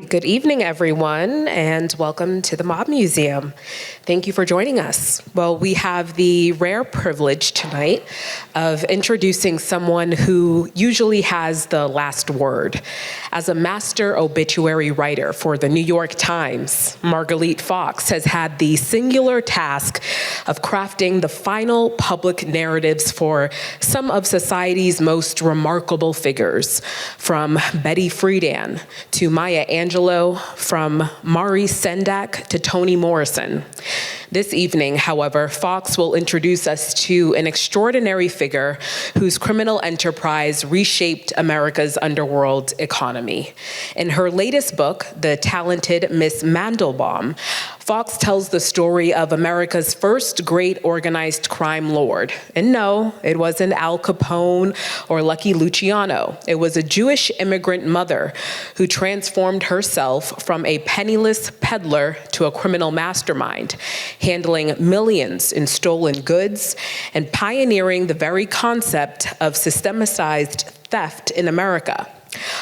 Good evening, everyone, and welcome to the Mob Museum. Thank you for joining us. Well, we have the rare privilege tonight of introducing someone who usually has the last word. As a master obituary writer for the New York Times, Margalit Fox has had the singular task of crafting the final public narratives for some of society's most remarkable figures, from Betty Friedan to Maya Angelou, from Maurice Sendak to Toni Morrison. This evening, however, Fox will introduce us to an extraordinary figure whose criminal enterprise reshaped America's underworld economy. In her latest book, The Talented Miss Mandelbaum, Fox tells the story of America's first great organized crime lord. And no, it wasn't Al Capone or Lucky Luciano. It was a Jewish immigrant mother who transformed herself from a penniless peddler to a criminal mastermind, handling millions in stolen goods and pioneering the very concept of systemicized theft in America.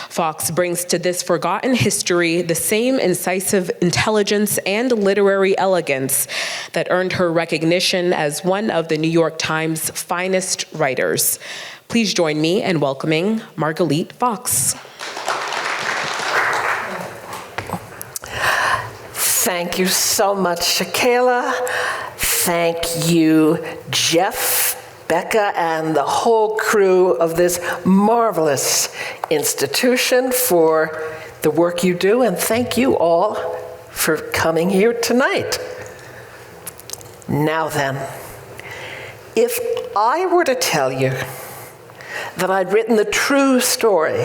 Fox brings to this forgotten history the same incisive intelligence and literary elegance that earned her recognition as one of the New York Times' finest writers. Please join me in welcoming Margalit Fox. Thank you so much, Shakayla. Thank you, Jeff, Becca, and the whole crew of this marvelous institution for the work you do, and thank you all for coming here tonight. Now then, if I were to tell you that I'd written the true story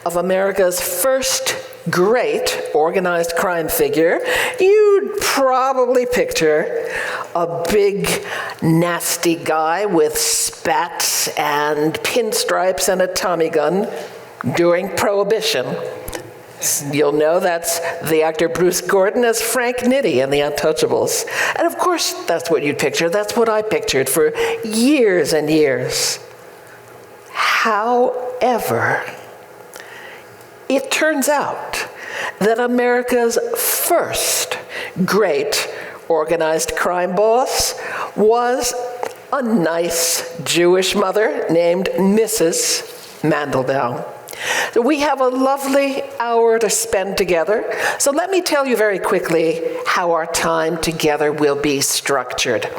of America's first great organized crime figure, you'd probably picture a big, nasty guy with spats and pinstripes and a Tommy gun during Prohibition. You'll know that's the actor Bruce Gordon as Frank Nitti in The Untouchables. And of course, that's what you'd picture. That's what I pictured for years and years. However, it turns out that America's first great organized crime boss was a nice Jewish mother named Mrs. Mandelbaum. We have a lovely hour to spend together, so let me tell you very quickly how our time together will be structured.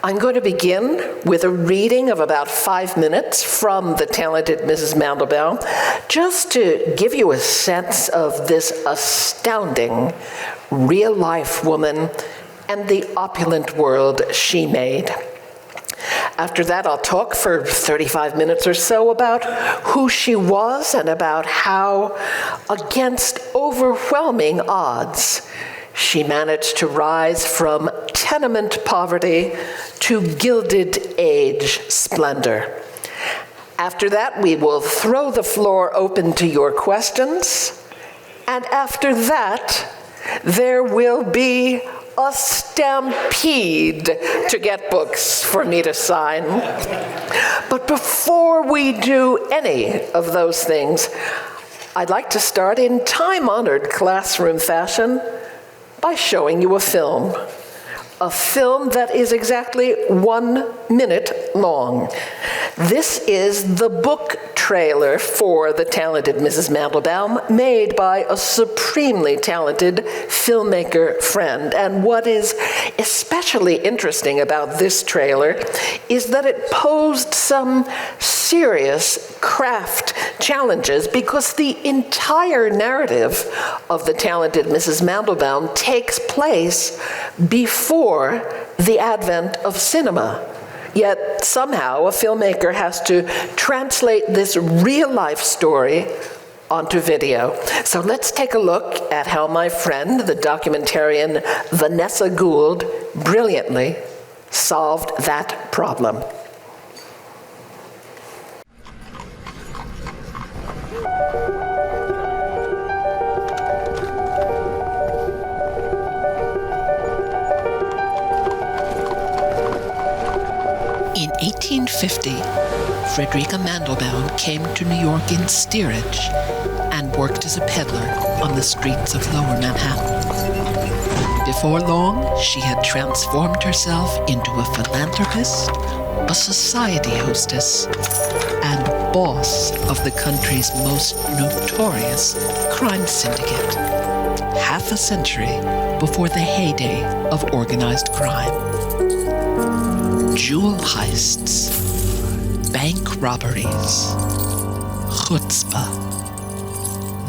I'm going to begin with a reading of about 5 minutes from The Talented Mrs. Mandelbaum, just to give you a sense of this astounding real-life woman and the opulent world she made. After that, I'll talk for 35 minutes or so about who she was and about how, against overwhelming odds, she managed to rise from tenement poverty to Gilded Age splendor. After that, we will throw the floor open to your questions. And after that, there will be a stampede to get books for me to sign. But before we do any of those things, I'd like to start in time-honored classroom fashion by showing you a film that is exactly 1 minute long. This is the book trailer for The Talented Mrs. Mandelbaum, made by a supremely talented filmmaker friend. And what is especially interesting about this trailer is that it posed some serious craft challenges, because the entire narrative of The Talented Mrs. Mandelbaum takes place before the advent of cinema. Yet somehow a filmmaker has to translate this real-life story onto video. So let's take a look at how my friend, the documentarian Vanessa Gould, brilliantly solved that problem. In 1850, Fredericka Mandelbaum came to New York in steerage and worked as a peddler on the streets of Lower Manhattan. Before long, she had transformed herself into a philanthropist, a society hostess, and boss of the country's most notorious crime syndicate, half a century before the heyday of organized crime. Jewel heists, bank robberies, chutzpah.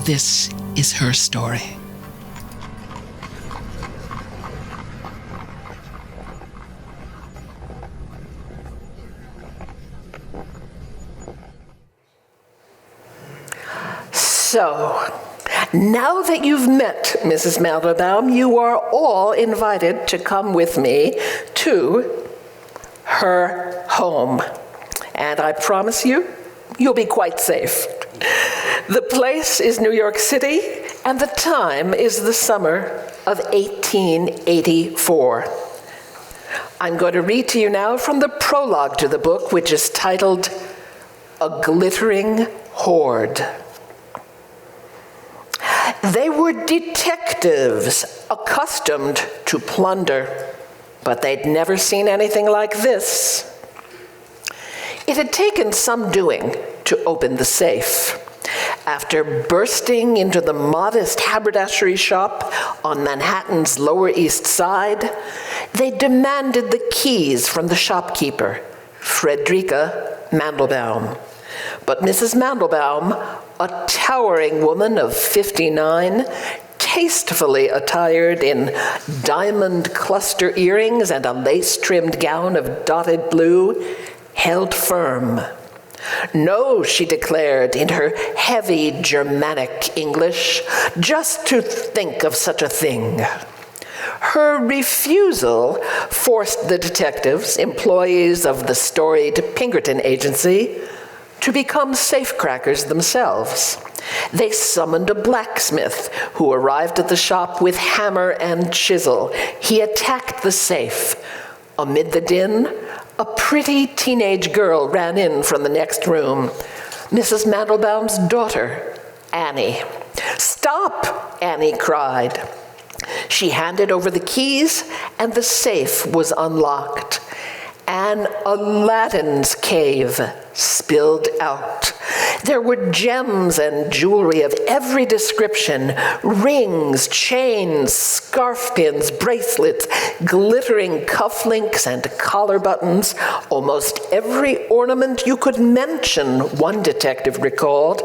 This is her story. So, now that you've met Mrs. Mandelbaum, you are all invited to come with me to her home. And I promise you, you'll be quite safe. The place is New York City, and the time is the summer of 1884. I'm going to read to you now from the prologue to the book, which is titled, A Glittering Hoard. They were detectives accustomed to plunder, but they'd never seen anything like this. It had taken some doing to open the safe. After bursting into the modest haberdashery shop on Manhattan's Lower East Side, they demanded the keys from the shopkeeper, Fredericka Mandelbaum. But Mrs. Mandelbaum, a towering woman of 59, tastefully attired in diamond cluster earrings and a lace-trimmed gown of dotted blue, held firm. No, she declared in her heavy Germanic English, just to think of such a thing. Her refusal forced the detectives, employees of the storied Pinkerton agency, to become safecrackers themselves. They summoned a blacksmith who arrived at the shop with hammer and chisel. He attacked the safe. Amid the din, a pretty teenage girl ran in from the next room, Mrs. Mandelbaum's daughter, Annie. "Stop!" Annie cried. She handed over the keys, and the safe was unlocked. An Aladdin's cave spilled out. There were gems and jewelry of every description, rings, chains, scarf pins, bracelets, glittering cufflinks and collar buttons, almost every ornament you could mention, one detective recalled.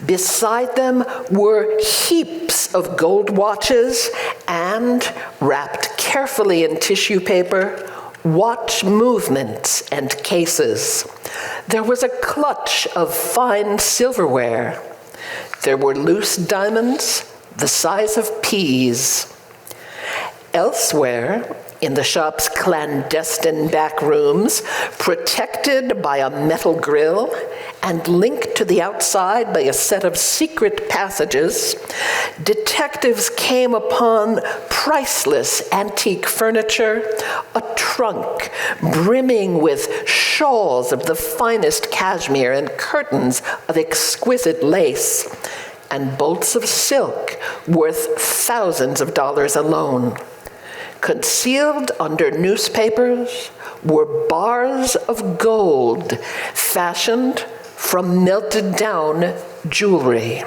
Beside them were heaps of gold watches and, wrapped carefully in tissue paper, watch movements and cases. There was a clutch of fine silverware. There were loose diamonds the size of peas. Elsewhere, in the shop's clandestine back rooms, protected by a metal grill and linked to the outside by a set of secret passages, detectives came upon priceless antique furniture, a trunk brimming with shawls of the finest cashmere and curtains of exquisite lace, and bolts of silk worth thousands of dollars alone. Concealed under newspapers were bars of gold fashioned from melted down jewelry.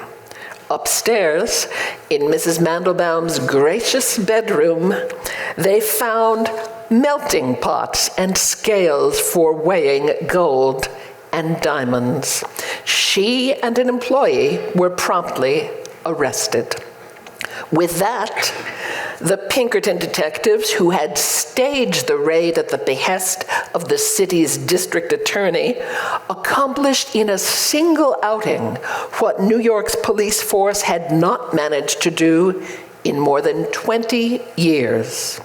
Upstairs, in Mrs. Mandelbaum's gracious bedroom, they found melting pots and scales for weighing gold and diamonds. She and an employee were promptly arrested. With that, the Pinkerton detectives, who had staged the raid at the behest of the city's district attorney, accomplished in a single outing what New York's police force had not managed to do in more than 20 years.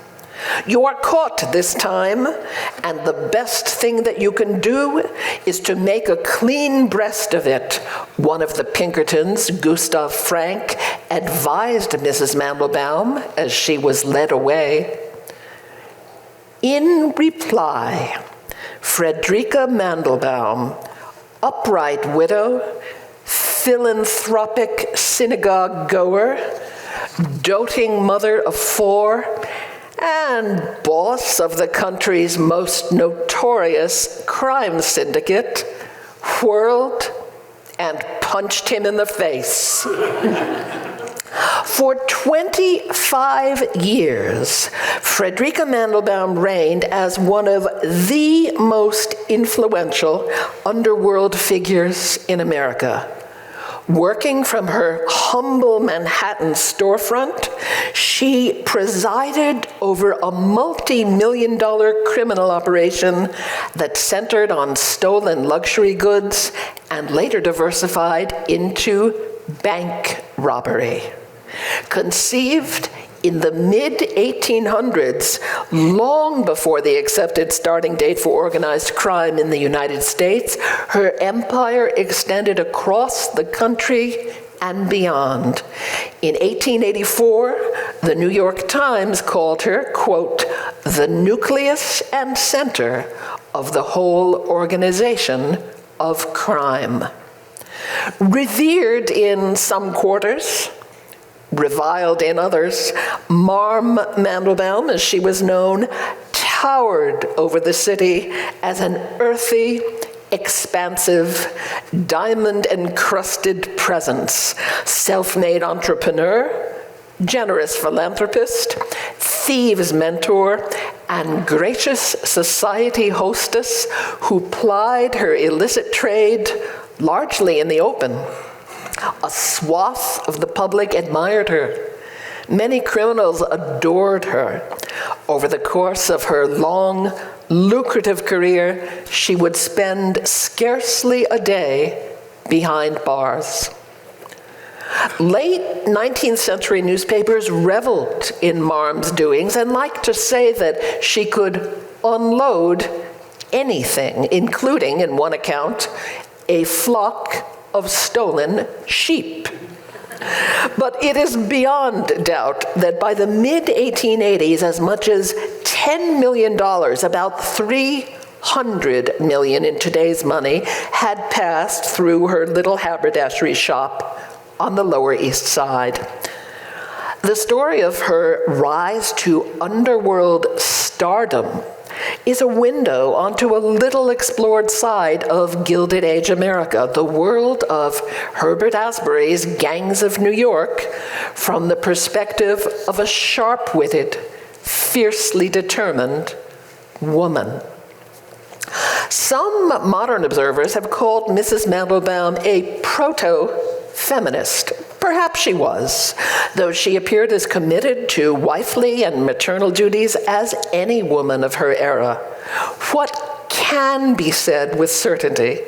You are caught this time, and the best thing that you can do is to make a clean breast of it, one of the Pinkertons, Gustav Frank, advised Mrs. Mandelbaum as she was led away. In reply, Fredericka Mandelbaum, upright widow, philanthropic synagogue goer, doting mother of 4, and boss of the country's most notorious crime syndicate, whirled and punched him in the face. For 25 years, Fredericka Mandelbaum reigned as one of the most influential underworld figures in America. Working from her humble Manhattan storefront, she presided over a multi-million-dollar criminal operation that centered on stolen luxury goods and later diversified into bank robbery. Conceived in the mid-1800s, long before the accepted starting date for organized crime in the United States, her empire extended across the country and beyond. In 1884, the New York Times called her, quote, the nucleus and center of the whole organization of crime. Revered in some quarters, reviled in others, Marm Mandelbaum, as she was known, towered over the city as an earthy, expansive, diamond-encrusted presence, self-made entrepreneur, generous philanthropist, thieves mentor, and gracious society hostess who plied her illicit trade largely in the open. A swath of the public admired her. Many criminals adored her. Over the course of her long, lucrative career, she would spend scarcely a day behind bars. Late 19th century newspapers reveled in Marm's doings and liked to say that she could unload anything, including, in one account, a flock of stolen sheep. But it is beyond doubt that by the mid-1880s, as much as $10 million, about $300 million in today's money, had passed through her little haberdashery shop on the Lower East Side. The story of her rise to underworld stardom is a window onto a little explored side of Gilded Age America, the world of Herbert Asbury's Gangs of New York, from the perspective of a sharp-witted, fiercely determined woman. Some modern observers have called Mrs. Mandelbaum a proto-feminist. Perhaps she was, though she appeared as committed to wifely and maternal duties as any woman of her era. What can be said with certainty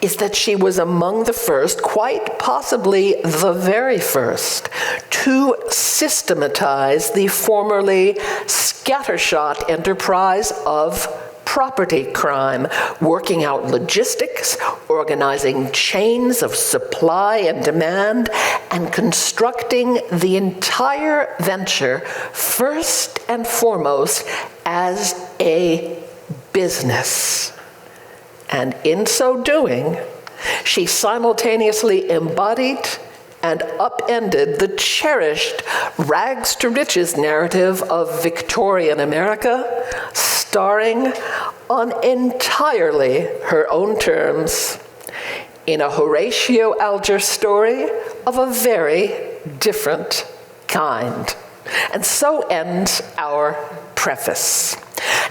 is that she was among the first, quite possibly the very first, to systematize the formerly scattershot enterprise of property crime, working out logistics, organizing chains of supply and demand, and constructing the entire venture first and foremost as a business. And in so doing, she simultaneously embodied and upended the cherished rags to riches narrative of Victorian America, starring on entirely her own terms in a Horatio Alger story of a very different kind. And so ends our preface.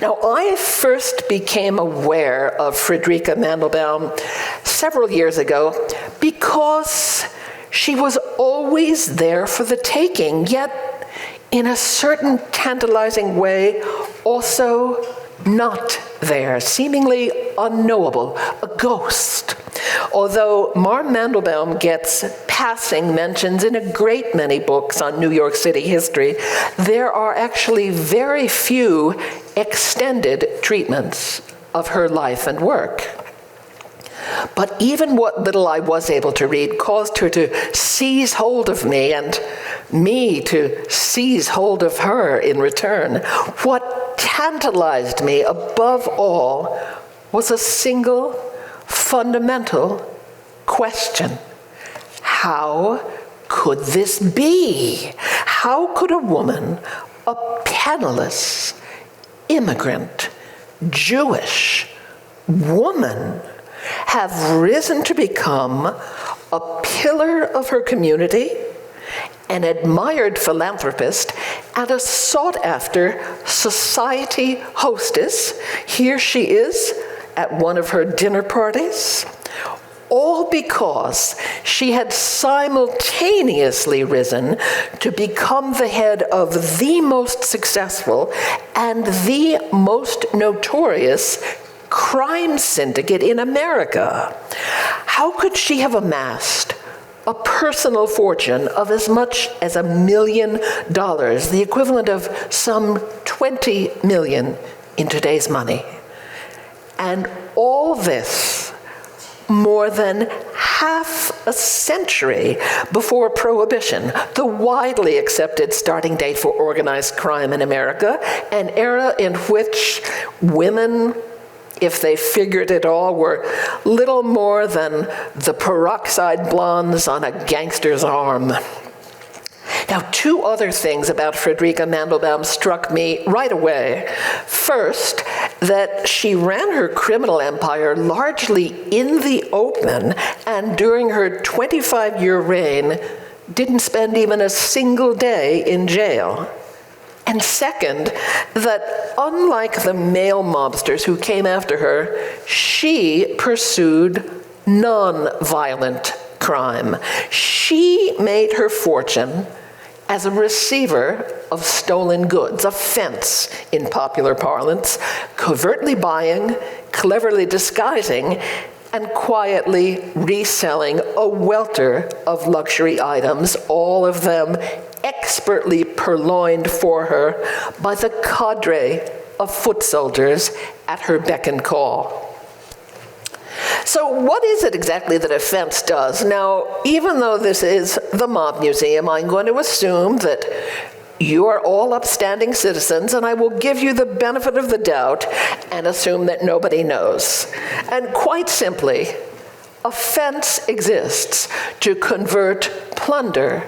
Now, I first became aware of Fredericka Mandelbaum several years ago because she was always there for the taking, yet in a certain tantalizing way, also not there, seemingly unknowable, a ghost. Although Marm Mandelbaum gets passing mentions in a great many books on New York City history, there are actually very few extended treatments of her life and work. But even what little I was able to read caused her to seize hold of me and me to seize hold of her in return. What tantalized me above all was a single fundamental question. How could this be? How could a woman, a penniless, immigrant, Jewish woman, have risen to become a pillar of her community, an admired philanthropist, and a sought-after society hostess? Here she is at one of her dinner parties, all because she had simultaneously risen to become the head of the most successful and the most notorious crime syndicate in America. How could she have amassed a personal fortune of as much as $1 million, the equivalent of some 20 million in today's money? And all this more than half a century before Prohibition, the widely accepted starting date for organized crime in America, an era in which women, if they figured it all, were little more than the peroxide blondes on a gangster's arm. Now, two other things about Fredericka Mandelbaum struck me right away. First, that she ran her criminal empire largely in the open, and during her 25-year reign, didn't spend even a single day in jail. And second, that unlike the male mobsters who came after her, she pursued non-violent crime. She made her fortune as a receiver of stolen goods, a fence in popular parlance, covertly buying, cleverly disguising, and quietly reselling a welter of luxury items, all of them expertly purloined for her by the cadre of foot soldiers at her beck and call. So what is it exactly that a fence does? Now, even though this is the Mob Museum, I'm going to assume that you are all upstanding citizens, and I will give you the benefit of the doubt and assume that nobody knows. And quite simply, a fence exists to convert plunder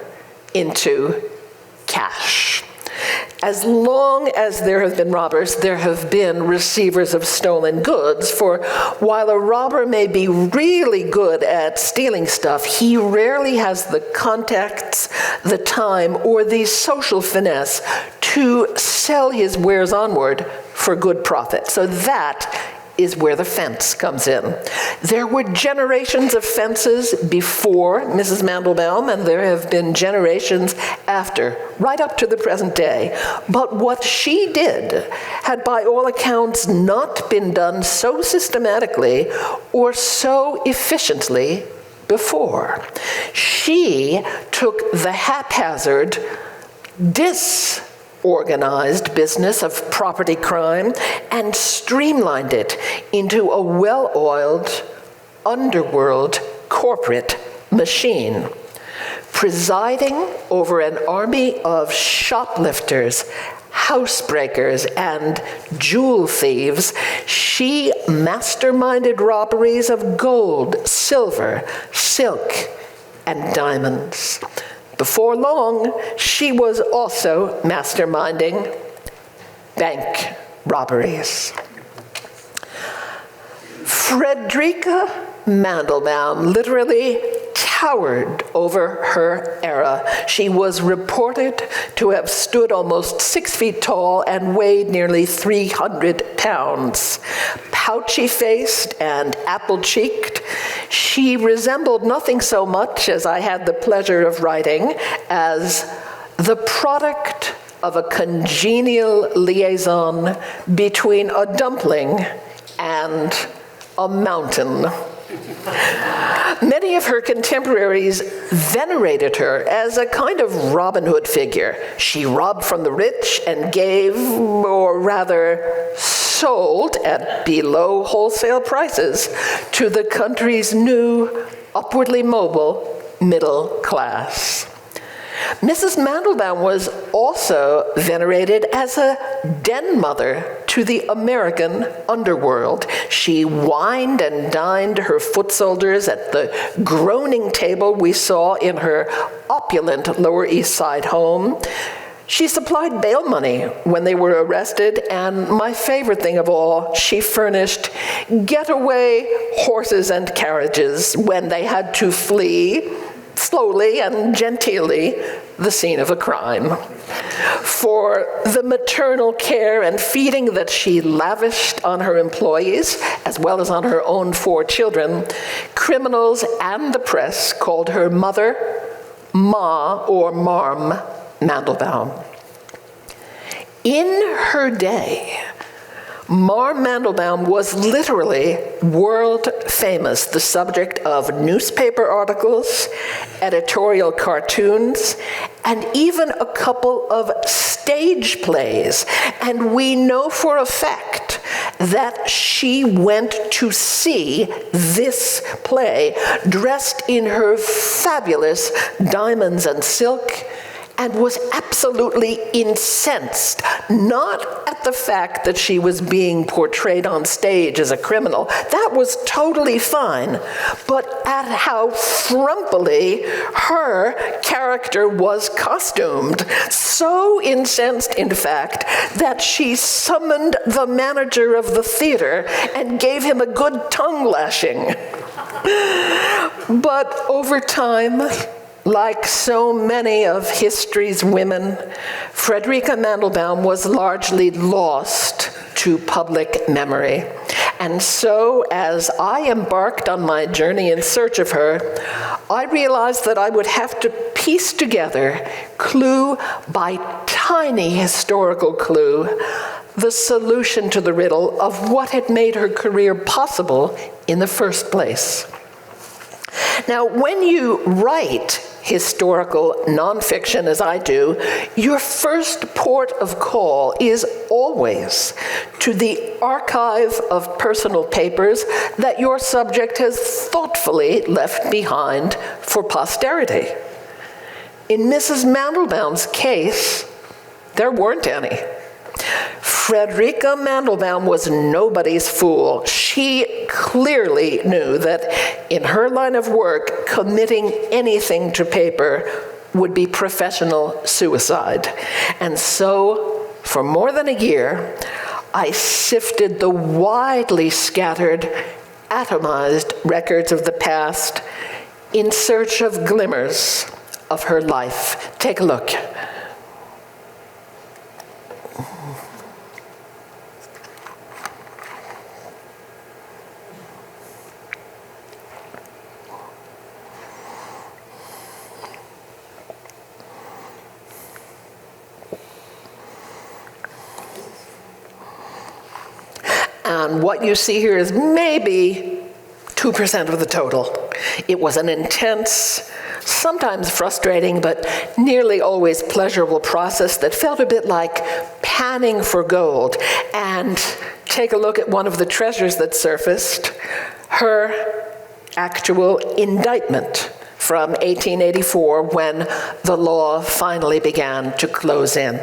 into cash. As long as there have been robbers, there have been receivers of stolen goods, for while a robber may be really good at stealing stuff, he rarely has the contacts, the time, or the social finesse to sell his wares onward for good profit. So that is where the fence comes in. There were generations of fences before Mrs. Mandelbaum, and there have been generations after, right up to the present day. But what she did had, by all accounts, not been done so systematically or so efficiently before. She took the haphazard, disorganized business of property crime and streamlined it into a well-oiled underworld corporate machine. Presiding over an army of shoplifters, housebreakers, and jewel thieves, she masterminded robberies of gold, silver, silk, and diamonds. Before long, she was also masterminding bank robberies. Fredericka Mandelbaum literally towered over her era. She was reported to have stood almost 6 feet tall and weighed nearly 300 pounds. Pouchy-faced and apple-cheeked, she resembled nothing so much, as I had the pleasure of writing, as the product of a congenial liaison between a dumpling and a mountain. Many of her contemporaries venerated her as a kind of Robin Hood figure. She robbed from the rich and gave, or rather sold at below wholesale prices, to the country's new, upwardly mobile middle class. Mrs. Mandelbaum was also venerated as a den mother to the American underworld. She wined and dined her foot soldiers at the groaning table we saw in her opulent Lower East Side home. She supplied bail money when they were arrested, and my favorite thing of all, she furnished getaway horses and carriages when they had to flee, slowly and genteelly, the scene of a crime. For the maternal care and feeding that she lavished on her employees, as well as on her own 4 children, criminals and the press called her Mother, Ma, or Marm Mandelbaum. In her day, Marm Mandelbaum was literally world famous, the subject of newspaper articles, editorial cartoons, and even a couple of stage plays. And we know for a fact that she went to see this play dressed in her fabulous diamonds and silk, and was absolutely incensed, not at the fact that she was being portrayed on stage as a criminal. That was totally fine, but at how frumpily her character was costumed. So incensed, in fact, that she summoned the manager of the theater and gave him a good tongue lashing. But over time, like so many of history's women, Fredericka Mandelbaum was largely lost to public memory. And so, as I embarked on my journey in search of her, I realized that I would have to piece together, clue by tiny historical clue, the solution to the riddle of what had made her career possible in the first place. Now, when you write historical nonfiction, as I do, your first port of call is always to the archive of personal papers that your subject has thoughtfully left behind for posterity. In Mrs. Mandelbaum's case, there weren't any. Fredericka Mandelbaum was nobody's fool. She clearly knew that in her line of work, committing anything to paper would be professional suicide. And so, for more than a year, I sifted the widely scattered, atomized records of the past in search of glimmers of her life. Take a look. And what you see here is maybe 2% of the total. It was an intense, sometimes frustrating, but nearly always pleasurable process that felt a bit like panning for gold. And take a look at one of the treasures that surfaced, her actual indictment from 1884, when the law finally began to close in.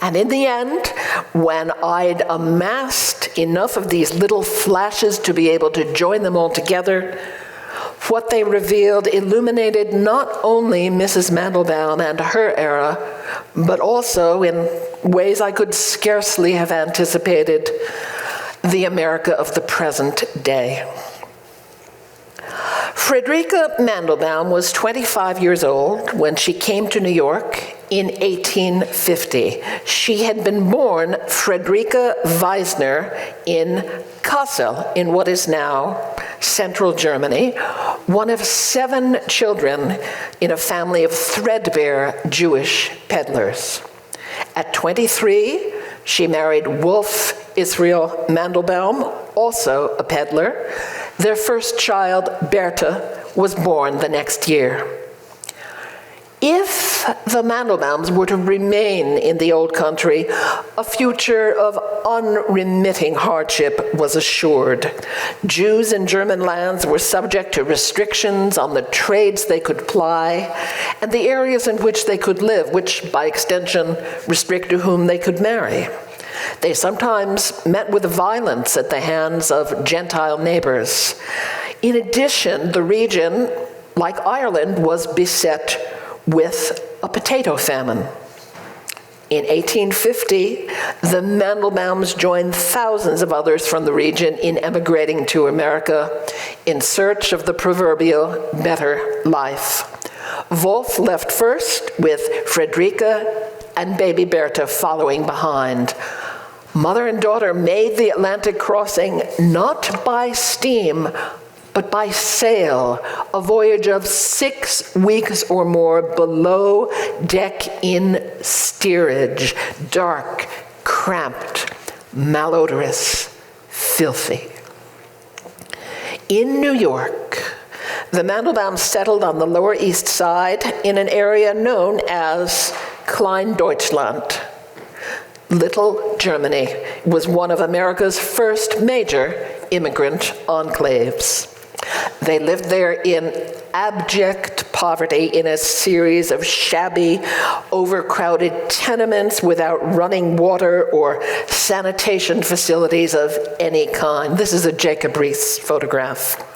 And in the end, when I'd amassed enough of these little flashes to be able to join them all together, what they revealed illuminated not only Mrs. Mandelbaum and her era, but also, in ways I could scarcely have anticipated, the America of the present day. Fredericka Mandelbaum was 25 years old when she came to New York in 1850. She had been born Fredericka Weisner in Kassel, in what is now central Germany, one of 7 children in a family of threadbare Jewish peddlers. At 23, she married Wolf Israel Mandelbaum, also a peddler. Their first child, Bertha, was born the next year. If the Mandelbaums were to remain in the old country, a future of unremitting hardship was assured. Jews in German lands were subject to restrictions on the trades they could ply and the areas in which they could live, which by extension restrict to whom they could marry. They sometimes met with violence at the hands of Gentile neighbors. In addition, the region, like Ireland, was beset with a potato famine. In 1850, the Mandelbaums joined thousands of others from the region in emigrating to America in search of the proverbial better life. Wolf left first, with Fredericka and baby Bertha following behind. Mother and daughter made the Atlantic crossing not by steam, but by sail, a voyage of 6 weeks or more below deck in steerage, dark, cramped, malodorous, filthy. In New York, the Mandelbaums settled on the Lower East Side in an area known as Klein Deutschland. Little Germany was one of America's first major immigrant enclaves. They lived there in abject poverty in a series of shabby, overcrowded tenements without running water or sanitation facilities of any kind. This is a Jacob Riis photograph.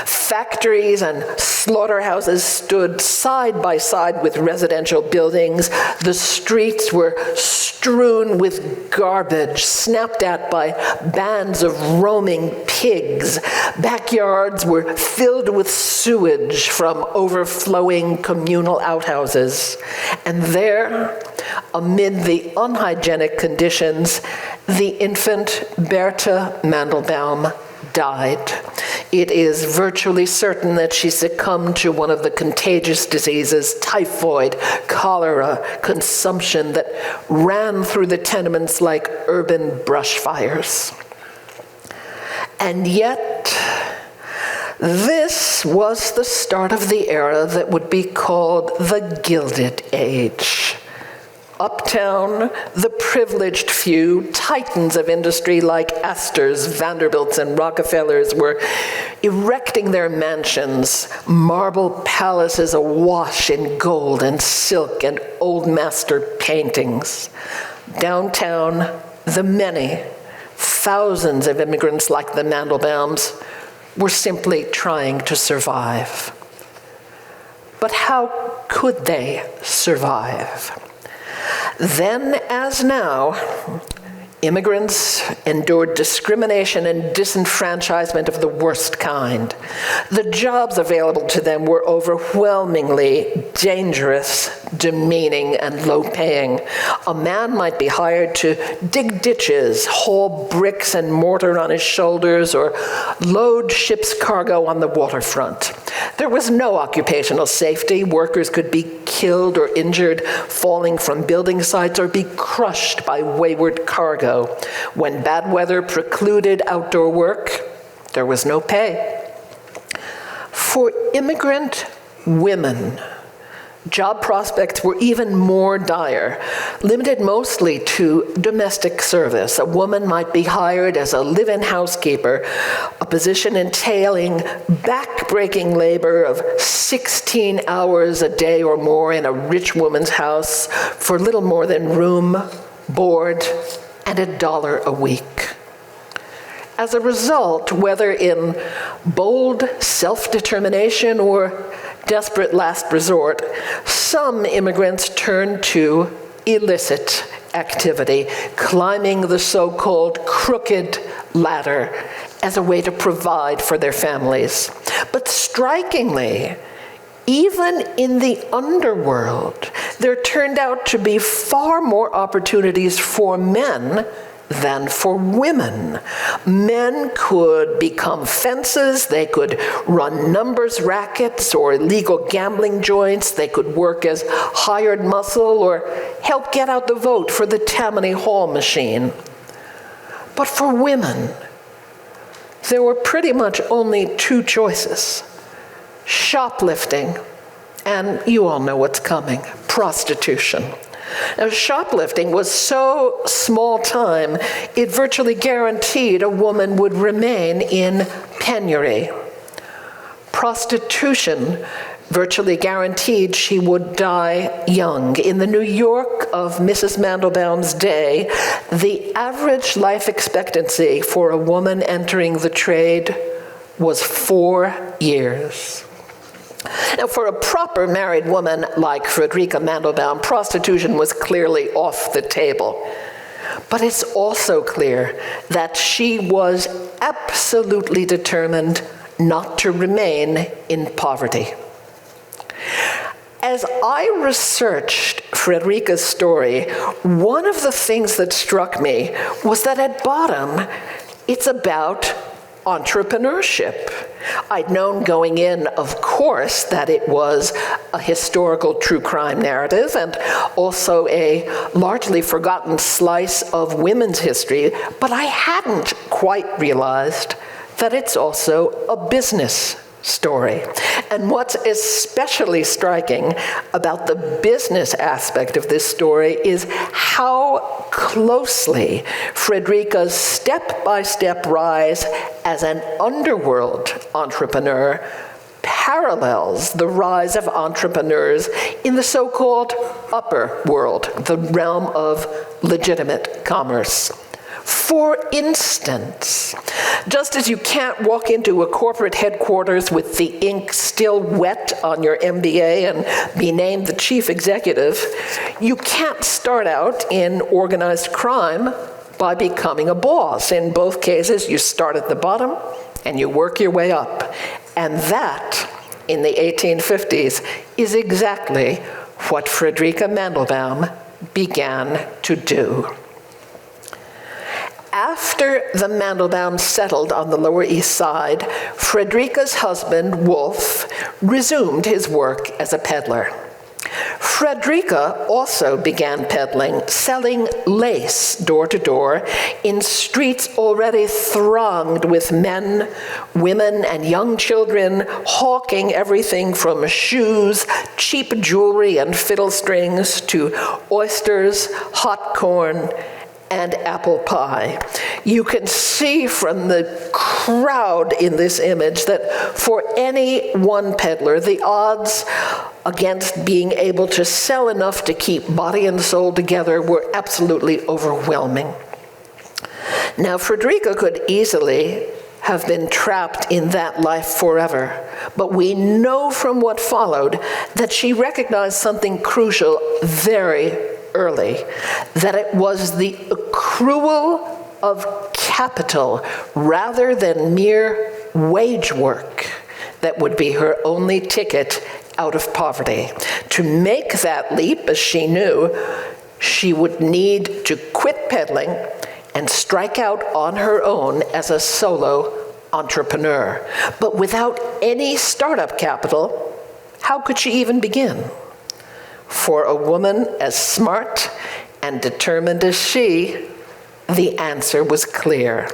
Factories and slaughterhouses stood side by side with residential buildings. The streets were strewn with garbage snapped at by bands of roaming pigs. Backyards were filled with sewage from overflowing communal outhouses. And there, amid the unhygienic conditions, the infant Bertha Mandelbaum died. It is virtually certain that she succumbed to one of the contagious diseases, typhoid, cholera, consumption, that ran through the tenements like urban brush fires. And yet, this was the start of the era that would be called the Gilded Age. Uptown, the privileged few, titans of industry like Astors, Vanderbilts, and Rockefellers were erecting their mansions, marble palaces awash in gold and silk and old master paintings. Downtown, the many, thousands of immigrants like the Mandelbaums were simply trying to survive. But how could they survive? Then, as now, immigrants endured discrimination and disenfranchisement of the worst kind. The jobs available to them were overwhelmingly dangerous, demeaning, and low-paying. A man might be hired to dig ditches, haul bricks and mortar on his shoulders, or load ship's cargo on the waterfront. There was no occupational safety. Workers could be killed or injured falling from building sites or be crushed by wayward cargo. When bad weather precluded outdoor work, there was no pay. For immigrant women, job prospects were even more dire, limited mostly to domestic service. A woman might be hired as a live-in housekeeper, a position entailing back-breaking labor of 16 hours a day or more in a rich woman's house for little more than room, board, and $1 a week. As a result, whether in bold self-determination or desperate last resort, some immigrants turned to illicit activity, climbing the so-called crooked ladder as a way to provide for their families. But strikingly, even in the underworld, there turned out to be far more opportunities for men than for women. Men could become fences, they could run numbers rackets or illegal gambling joints, they could work as hired muscle or help get out the vote for the Tammany Hall machine. But for women, there were pretty much only two choices: shoplifting, and you all know what's coming, prostitution. Now, shoplifting was so small time, it virtually guaranteed a woman would remain in penury. Prostitution virtually guaranteed she would die young. In the New York of Mrs. Mandelbaum's day, the average life expectancy for a woman entering the trade was 4 years. Now, for a proper married woman like Fredericka Mandelbaum, prostitution was clearly off the table. But it's also clear that she was absolutely determined not to remain in poverty. As I researched Fredericka's story, one of the things that struck me was that at bottom, it's about entrepreneurship. I'd known going in, of course, that it was a historical true crime narrative and also a largely forgotten slice of women's history, but I hadn't quite realized that it's also a business story. And what's especially striking about the business aspect of this story is how closely Fredericka's step-by-step rise as an underworld entrepreneur parallels the rise of entrepreneurs in the so-called upper world, the realm of legitimate commerce. For instance, just as you can't walk into a corporate headquarters with the ink still wet on your MBA and be named the chief executive, you can't start out in organized crime by becoming a boss. In both cases, you start at the bottom and you work your way up. And that, in the 1850s, is exactly what Fredericka Mandelbaum began to do. After the Mandelbaums settled on the Lower East Side, Fredericka's husband, Wolf, resumed his work as a peddler. Fredericka also began peddling, selling lace door to door in streets already thronged with men, women, and young children hawking everything from shoes, cheap jewelry and fiddle strings to oysters, hot corn, and apple pie. You can see from the crowd in this image that for any one peddler, the odds against being able to sell enough to keep body and soul together were absolutely overwhelming. Now, Fredericka could easily have been trapped in that life forever, but we know from what followed that she recognized something crucial very early, that it was the accrual of capital rather than mere wage work that would be her only ticket out of poverty. To make that leap, as she knew, she would need to quit peddling and strike out on her own as a solo entrepreneur. But without any startup capital, how could she even begin? For a woman as smart and determined as she, the answer was clear.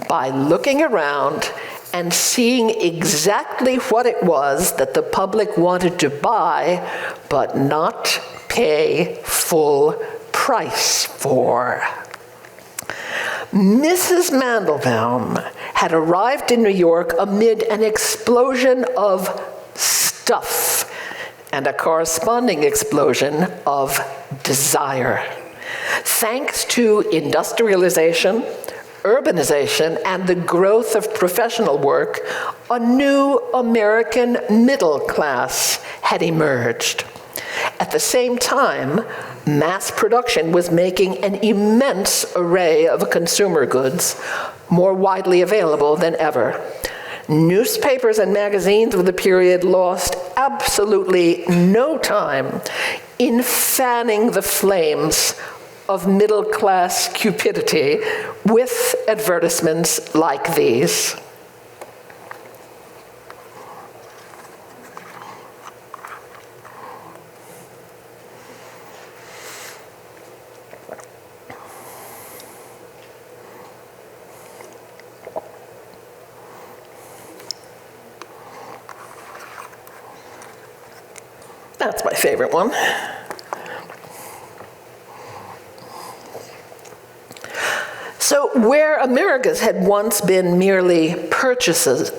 By looking around and seeing exactly what it was that the public wanted to buy, but not pay full price for. Mrs. Mandelbaum had arrived in New York amid an explosion of stuff and a corresponding explosion of desire. Thanks to industrialization, urbanization, and the growth of professional work, a new American middle class had emerged. At the same time, mass production was making an immense array of consumer goods more widely available than ever. Newspapers and magazines of the period lost absolutely no time in fanning the flames of middle-class cupidity with advertisements like these. That's my favorite one. So where Americas had once been merely purchasers,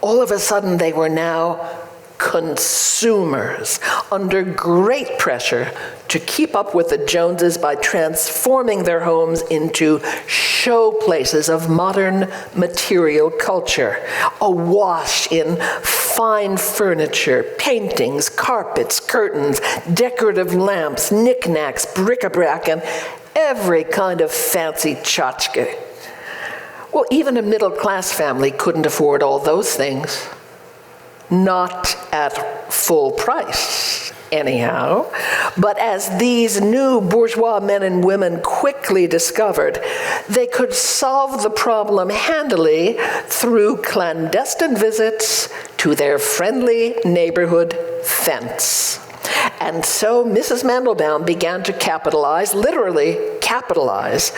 all of a sudden they were now consumers under great pressure to keep up with the Joneses by transforming their homes into show places of modern material culture, awash in fine furniture, paintings, carpets, curtains, decorative lamps, knickknacks, bric-a-brac, and every kind of fancy tchotchke. Well, even a middle-class family couldn't afford all those things. Not at full price, anyhow. But as these new bourgeois men and women quickly discovered, they could solve the problem handily through clandestine visits to their friendly neighborhood fence. And so Mrs. Mandelbaum began to capitalize, literally capitalize,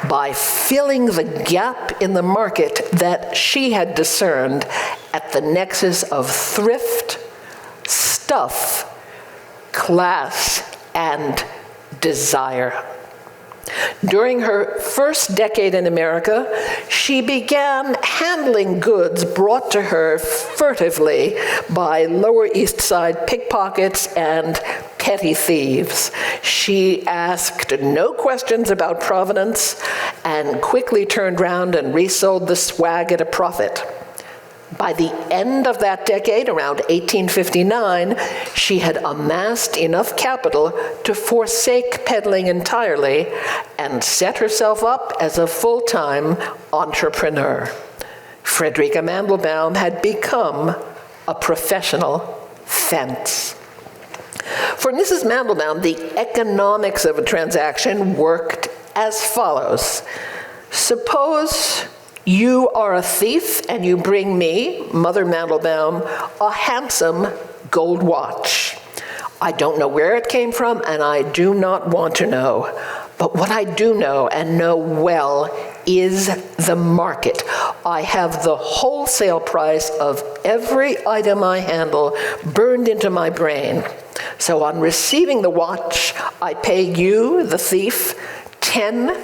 by filling the gap in the market that she had discerned at the nexus of thrift, stuff, class, and desire. During her first decade in America, she began handling goods brought to her furtively by Lower East Side pickpockets and petty thieves. She asked no questions about provenance and quickly turned round and resold the swag at a profit. By the end of that decade, around 1859, she had amassed enough capital to forsake peddling entirely and set herself up as a full-time entrepreneur. Fredericka Mandelbaum had become a professional fence. For Mrs. Mandelbaum, the economics of a transaction worked as follows. Suppose you are a thief and you bring me, Mother Mandelbaum, a handsome gold watch. I don't know where it came from and I do not want to know. But what I do know and know well is the market. I have the wholesale price of every item I handle burned into my brain. So on receiving the watch, I pay you, the thief, 10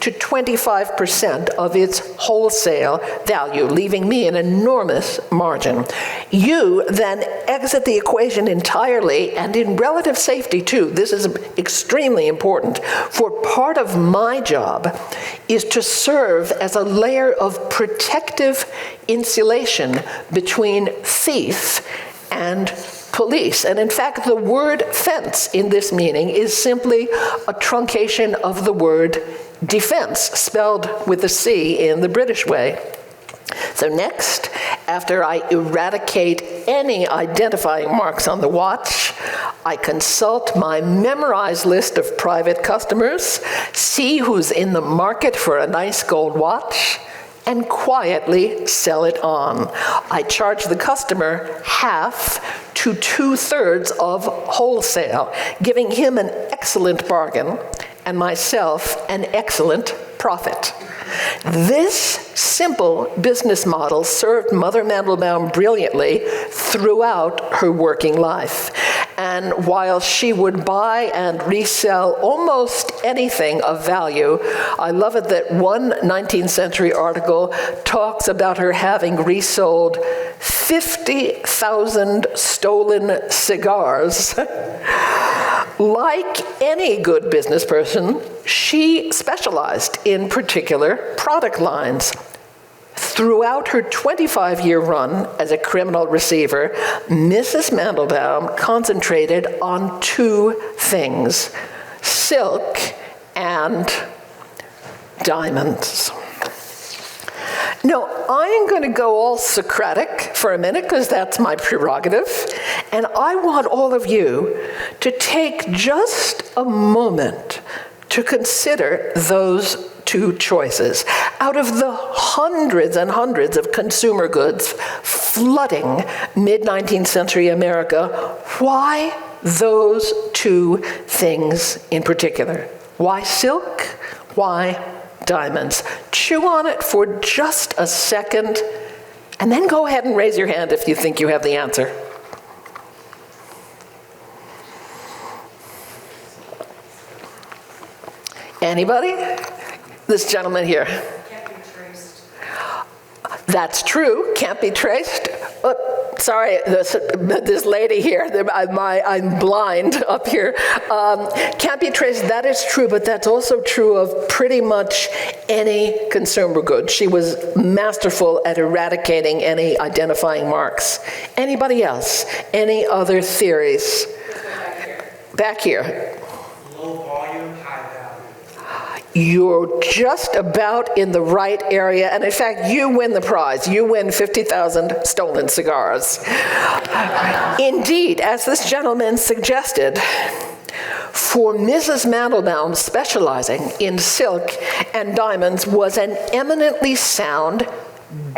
to 25% of its wholesale value, leaving me an enormous margin. You then exit the equation entirely and in relative safety too. This is extremely important, for part of my job is to serve as a layer of protective insulation between thief and police. And in fact, the word fence in this meaning is simply a truncation of the word defense, spelled with a C in the British way. So next, after I eradicate any identifying marks on the watch, I consult my memorized list of private customers, see who's in the market for a nice gold watch, and quietly sell it on. I charge the customer half to 2/3 of wholesale, giving him an excellent bargain and myself an excellent profit. This simple business model served Mother Mandelbaum brilliantly throughout her working life. And while she would buy and resell almost anything of value, I love it that one 19th century article talks about her having resold 50,000 stolen cigars. Like any good business person, she specialized in particular product lines. Throughout her 25-year run as a criminal receiver, Mrs. Mandelbaum concentrated on two things: silk and diamonds. Now, I am going to go all Socratic for a minute, because that's my prerogative, and I want all of you to take just a moment to consider those two choices. Out of the hundreds and hundreds of consumer goods flooding mid-19th century America, why those two things in particular? Why silk? Why diamonds? Chew on it for just a second, and then go ahead and raise your hand if you think you have the answer. Anybody? This gentleman here. That's true, can't be traced. Sorry, this lady here, I'm blind up here. Can't be traced, that is true, but that's also true of pretty much any consumer good. She was masterful at eradicating any identifying marks. Anybody else? Any other theories? Back here. Low volume, high value. You're just about in the right area, and in fact, you win the prize. You win 50,000 stolen cigars. Indeed, as this gentleman suggested, for Mrs. Mandelbaum, specializing in silk and diamonds was an eminently sound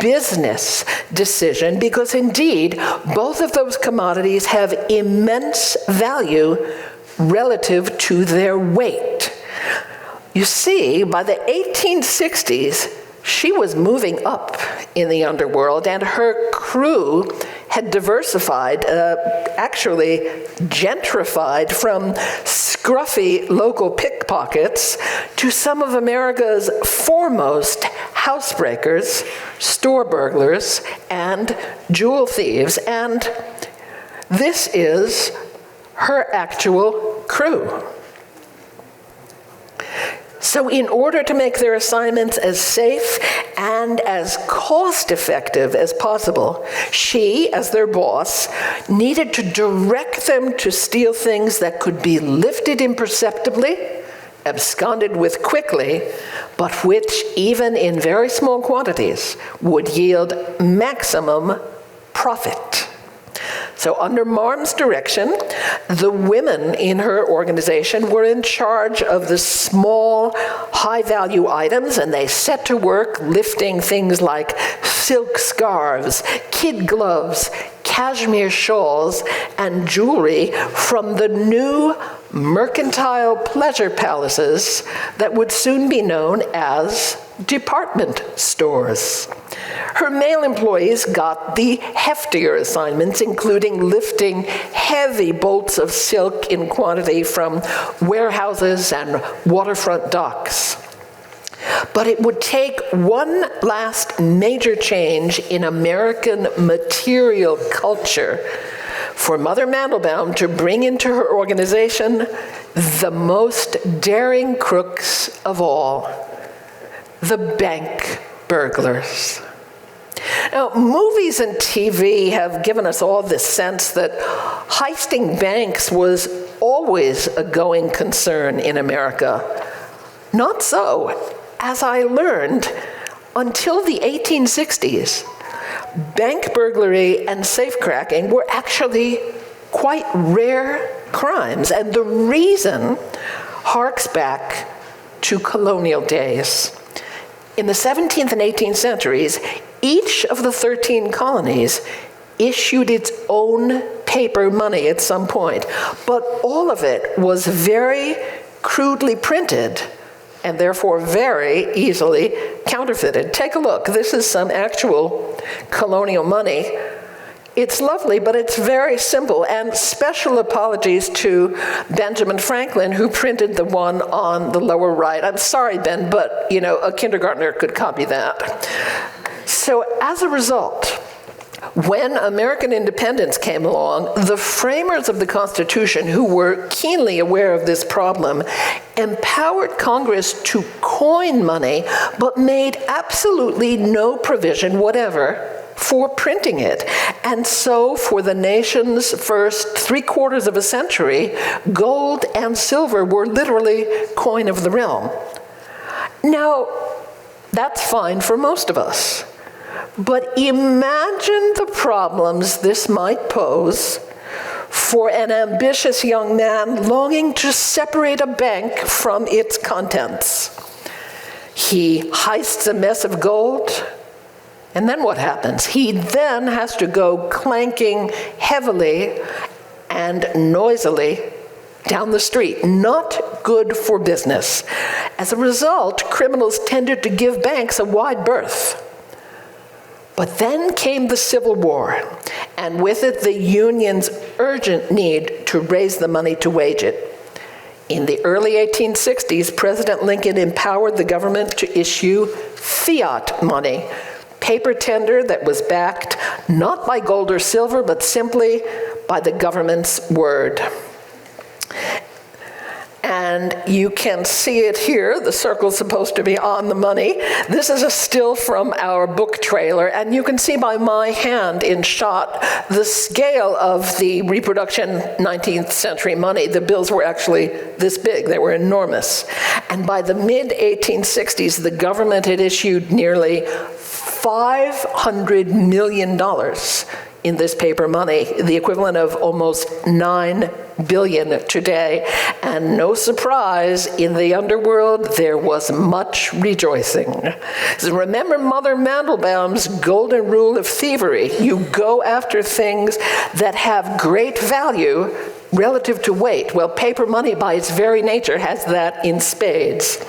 business decision, because indeed, both of those commodities have immense value relative to their weight. You see, by the 1860s, she was moving up in the underworld, and her crew had diversified, actually gentrified from scruffy local pickpockets to some of America's foremost housebreakers, store burglars, and jewel thieves. And this is her actual crew. So in order to make their assignments as safe and as cost-effective as possible, she, as their boss, needed to direct them to steal things that could be lifted imperceptibly, absconded with quickly, but which, even in very small quantities, would yield maximum profit. So under Marm's direction, the women in her organization were in charge of the small, high-value items, and they set to work lifting things like silk scarves, kid gloves, cashmere shawls, and jewelry from the new mercantile pleasure palaces that would soon be known as department stores. Her male employees got the heftier assignments, including lifting heavy bolts of silk in quantity from warehouses and waterfront docks. But it would take one last major change in American material culture for Mother Mandelbaum to bring into her organization the most daring crooks of all, the bank burglars. Now, movies and TV have given us all this sense that heisting banks was always a going concern in America. Not so. As I learned, until the 1860s, bank burglary and safecracking were actually quite rare crimes, and the reason harks back to colonial days. In the 17th and 18th centuries, each of the 13 colonies issued its own paper money at some point, but all of it was very crudely printed and therefore very easily counterfeited. Take a look. This is some actual colonial money. It's lovely, but it's very simple, and special apologies to Benjamin Franklin, who printed the one on the lower right. I'm sorry, Ben, but a kindergartner could copy that. So as a result, when American independence came along, the framers of the Constitution, who were keenly aware of this problem, empowered Congress to coin money, but made absolutely no provision whatever for printing it. And so for the nation's first 3/4 of a century, gold and silver were literally coin of the realm. Now, that's fine for most of us. But imagine the problems this might pose for an ambitious young man longing to separate a bank from its contents. He heists a mess of gold, and then what happens? He then has to go clanking heavily and noisily down the street. Not good for business. As a result, criminals tended to give banks a wide berth. But then came the Civil War, and with it the Union's urgent need to raise the money to wage it. In the early 1860s, President Lincoln empowered the government to issue fiat money, paper tender that was backed not by gold or silver, but simply by the government's word. And you can see it here. The circle's supposed to be on the money. This is a still from our book trailer, and you can see by my hand in shot the scale of the reproduction 19th century money. The bills were actually this big. They were enormous. And by the mid-1860s, the government had issued nearly $500 million in this paper money, the equivalent of almost $9 billion today. And no surprise, in the underworld, there was much rejoicing. So remember Mother Mandelbaum's golden rule of thievery. You go after things that have great value relative to weight. Well, paper money by its very nature has that in spades.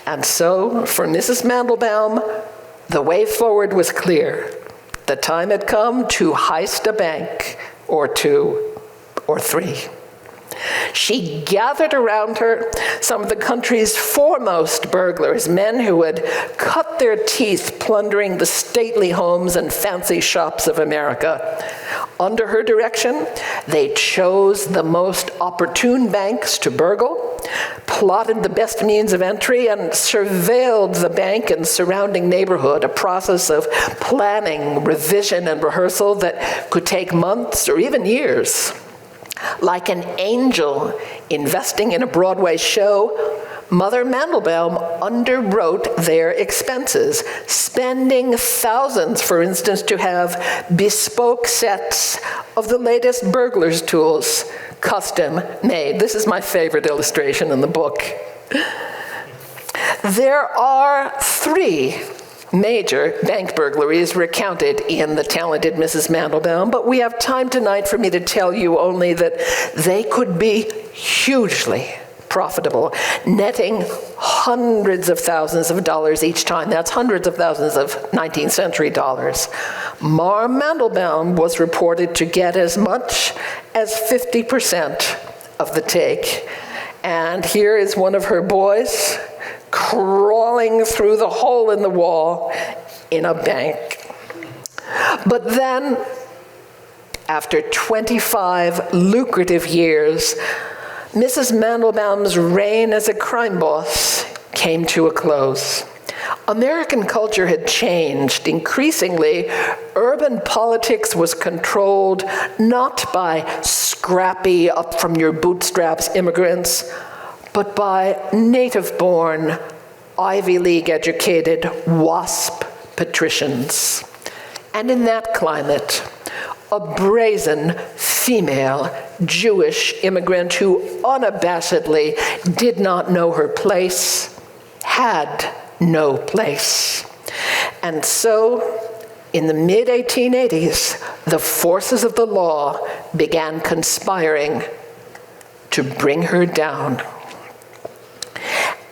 And so, for Mrs. Mandelbaum, the way forward was clear. The time had come to heist a bank, or two, or three. She gathered around her some of the country's foremost burglars, men who had cut their teeth plundering the stately homes and fancy shops of America. Under her direction, they chose the most opportune banks to burgle, plotted the best means of entry, and surveilled the bank and surrounding neighborhood, a process of planning, revision, and rehearsal that could take months or even years. Like an angel investing in a Broadway show, Mother Mandelbaum underwrote their expenses, spending thousands, for instance, to have bespoke sets of the latest burglar's tools, custom made. This is my favorite illustration in the book. There are 3 major bank burglaries recounted in The Talented Mrs. Mandelbaum, but we have time tonight for me to tell you only that they could be hugely profitable, netting hundreds of thousands of dollars each time. That's hundreds of thousands of 19th century dollars. Marm Mandelbaum was reported to get as much as 50% of the take. And here is one of her boys crawling through the hole in the wall in a bank. But then, after 25 lucrative years, Mrs. Mandelbaum's reign as a crime boss came to a close. American culture had changed. Increasingly, urban politics was controlled not by scrappy, up-from-your-bootstraps immigrants, but by native-born, Ivy League-educated WASP patricians. And in that climate, a brazen female Jewish immigrant who unabashedly did not know her place had no place. And so, in the mid-1880s, the forces of the law began conspiring to bring her down.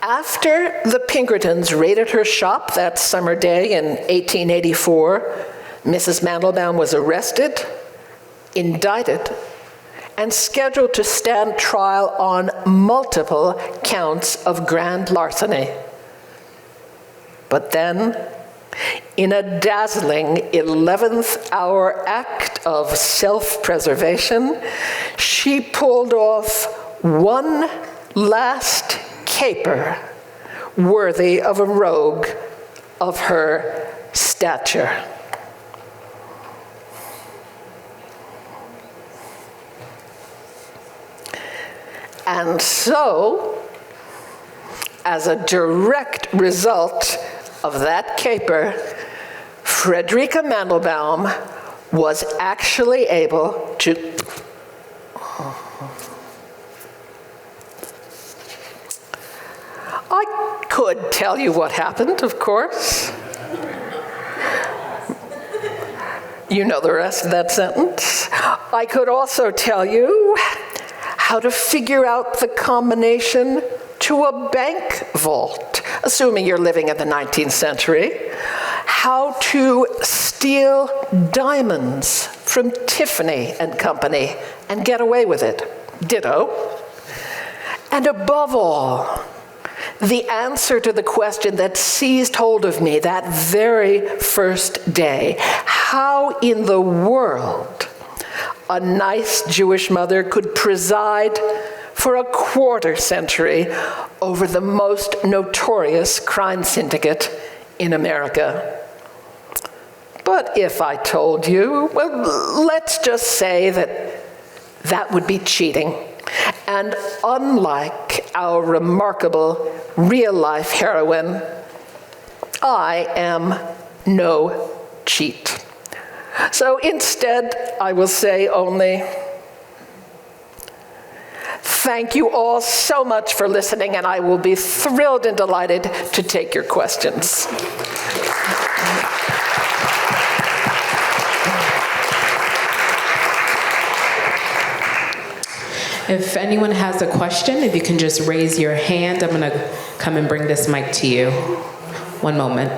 After the Pinkertons raided her shop that summer day in 1884, Mrs. Mandelbaum was arrested, indicted, and scheduled to stand trial on multiple counts of grand larceny. But then, in a dazzling 11th hour act of self-preservation, she pulled off one last caper worthy of a rogue of her stature. And so, as a direct result of that caper, Fredericka Mandelbaum was actually able to I could tell you what happened, of course. You know the rest of that sentence. I could also tell you how to figure out the combination to a bank vault, assuming you're living in the 19th century, how to steal diamonds from Tiffany and Company and get away with it. Ditto. And above all, the answer to the question that seized hold of me that very first day. How in the world a nice Jewish mother could preside for a quarter century over the most notorious crime syndicate in America. But if I told you, well, let's just say that would be cheating. And unlike our remarkable real-life heroine, I am no cheat. So instead, I will say only, thank you all so much for listening, and I will be thrilled and delighted to take your questions. If anyone has a question, if you can just raise your hand, I'm going to come and bring this mic to you. One moment.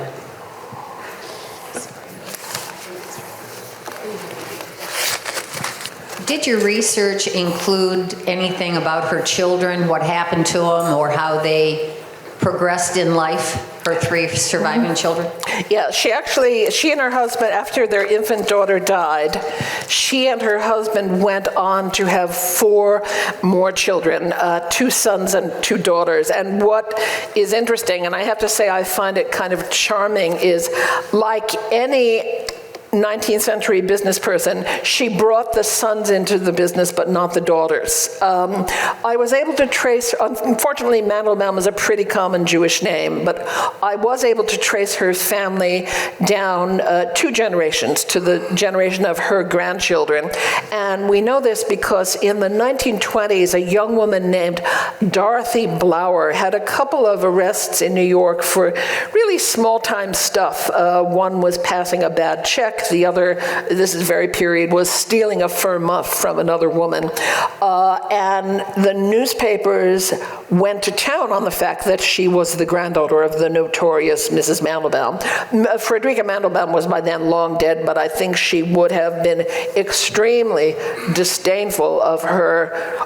Did your research include anything about her children, what happened to them, or how they progressed in life, her 3 surviving children? Yeah, she and her husband, after their infant daughter died, she and her husband went on to have 4 more children, 2 sons and 2 daughters. And what is interesting, and I have to say I find it kind of charming, is like any 19th century business person, she brought the sons into the business, but not the daughters. I was able to trace, unfortunately Mandelbaum is a pretty common Jewish name, but I was able to trace her family down 2 generations to the generation of her grandchildren. And we know this because in the 1920s, a young woman named Dorothy Blower had a couple of arrests in New York for really small-time stuff. One was passing a bad check. The other, this is very period, was stealing a fur muff from another woman. And the newspapers went to town on the fact that she was the granddaughter of the notorious Mrs. Mandelbaum. Fredericka Mandelbaum was by then long dead, but I think she would have been extremely disdainful of her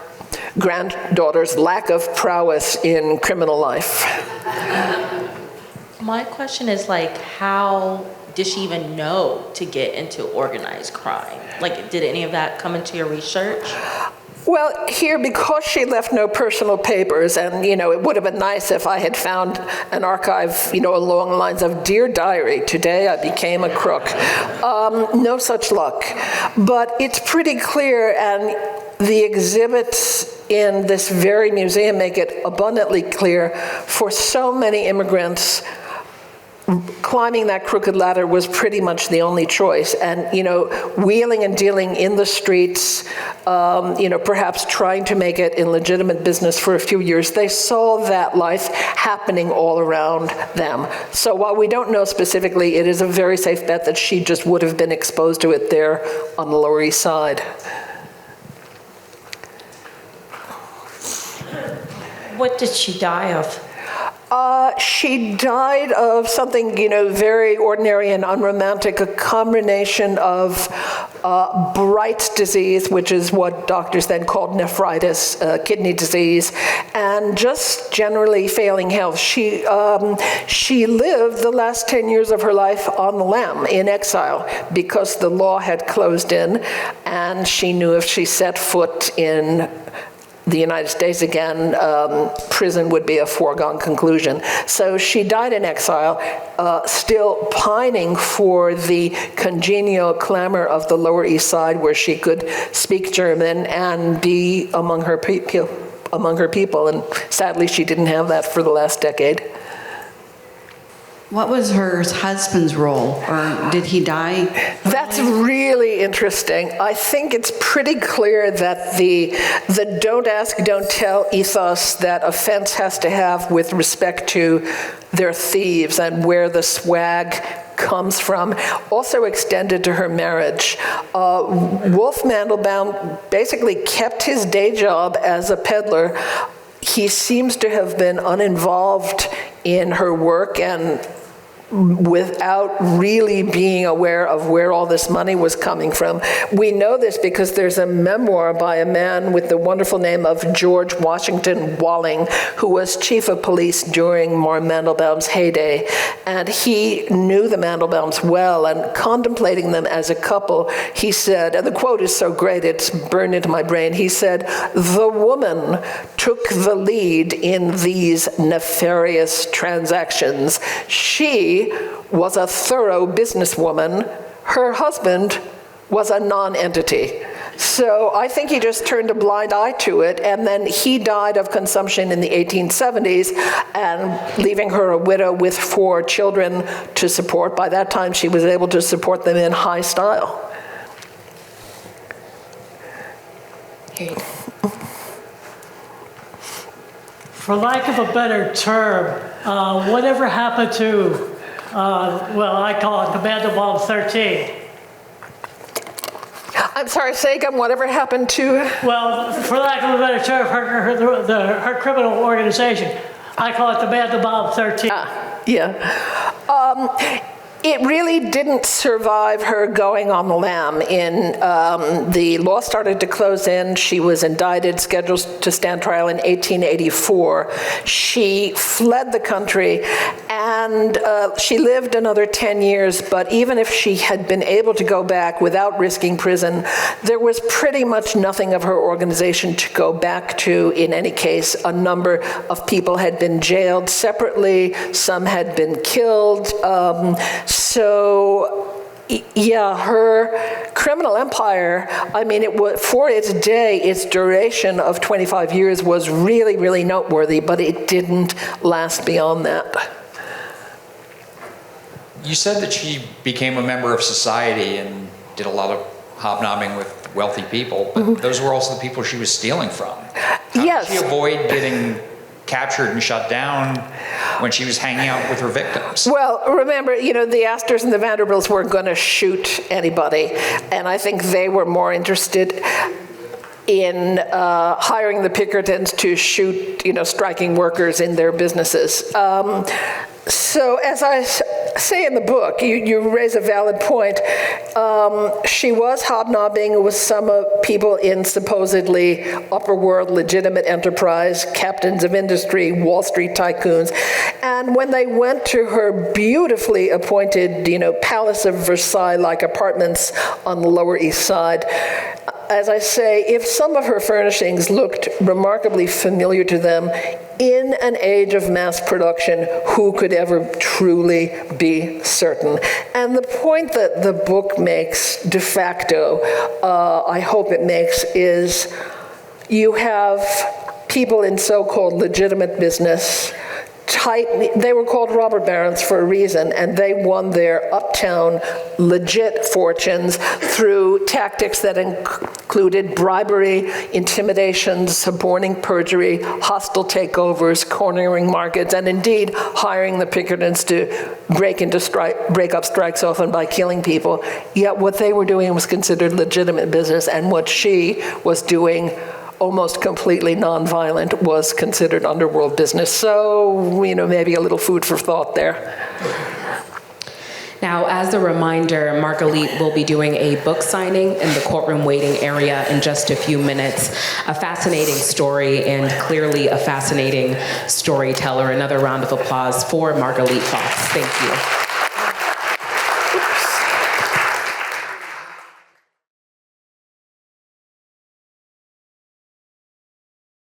granddaughter's lack of prowess in criminal life. My question is, like, how did she even know to get into organized crime? Like, did any of that come into your research? Well, here, because she left no personal papers, and, it would have been nice if I had found an archive, along the lines of Dear Diary, today I became a crook. No such luck. But it's pretty clear, and the exhibits in this very museum make it abundantly clear, for so many immigrants, climbing that crooked ladder was pretty much the only choice. And, wheeling and dealing in the streets, perhaps trying to make it in legitimate business for a few years, they saw that life happening all around them. So while we don't know specifically, it is a very safe bet that she just would have been exposed to it there on the Lower East Side. What did she die of? She died of something, very ordinary and unromantic, a combination of Bright's disease, which is what doctors then called nephritis, kidney disease, and just generally failing health. She lived the last 10 years of her life on the lam in exile because the law had closed in, and she knew if she set foot in the United States again, prison would be a foregone conclusion. So she died in exile, still pining for the congenial clamor of the Lower East Side, where she could speak German and be among her people. And sadly, she didn't have that for the last decade. What was her husband's role, or did he die? That's really interesting. I think it's pretty clear that the don't ask, don't tell ethos that a fence has to have with respect to their thieves and where the swag comes from also extended to her marriage. Wolf Mandelbaum basically kept his day job as a peddler. He seems to have been uninvolved in her work, and without really being aware of where all this money was coming from. We know this because there's a memoir by a man with the wonderful name of George Washington Walling, who was chief of police during Marm Mandelbaum's heyday. And he knew the Mandelbaums well, and contemplating them as a couple, he said, and the quote is so great, it's burned into my brain, he said, "The woman took the lead in these nefarious transactions. She was a thorough businesswoman. Her husband was a non-entity." So I think he just turned a blind eye to it, and then he died of consumption in the 1870s, and leaving her a widow with 4 children to support. By that time, she was able to support them in high style. For lack of a better term, whatever happened to, well, I call it the Mandelbaum 13. I'm sorry, say again, whatever happened to? Well, for lack of a better term, her criminal organization, I call it the Mandelbaum 13. Yeah. It really didn't survive her going on the lam. The law started to close in. She was indicted, scheduled to stand trial in 1884. She fled the country, and she lived another 10 years, but even if she had been able to go back without risking prison, there was pretty much nothing of her organization to go back to in any case. A number of people had been jailed separately, some had been killed. So, yeah, her criminal empire, I mean, it was, for its day, its duration of 25 years was really, really noteworthy, but it didn't last beyond that. You said that she became a member of society and did a lot of hobnobbing with wealthy people, but those were also the people she was stealing from. How Yes. did she avoid getting captured and shut down when she was hanging out with her victims? Well, remember, the Astors and the Vanderbilts weren't going to shoot anybody, and I think they were more interested in hiring the Pinkertons to shoot, striking workers in their businesses. So as I say in the book, you raise a valid point. She was hobnobbing with some people in supposedly upper world legitimate enterprise, captains of industry, Wall Street tycoons. And when they went to her beautifully appointed, Palace of Versailles-like apartments on the Lower East Side, as I say, if some of her furnishings looked remarkably familiar to them, in an age of mass production, who could ever truly be certain? And the point that the book makes, de facto, I hope it makes, is you have people in so-called legitimate business, they were called robber barons for a reason, and they won their uptown legit fortunes through tactics that included bribery, intimidation, suborning perjury, hostile takeovers, cornering markets, and indeed hiring the Pinkertons to break up strikes, often by killing people. Yet what they were doing was considered legitimate business, and what she was doing, almost completely nonviolent, was considered underworld business. So, maybe a little food for thought there. Now, as a reminder, Margalit will be doing a book signing in the courtroom waiting area in just a few minutes. A fascinating story, and clearly a fascinating storyteller. Another round of applause for Margalit Fox. Thank you.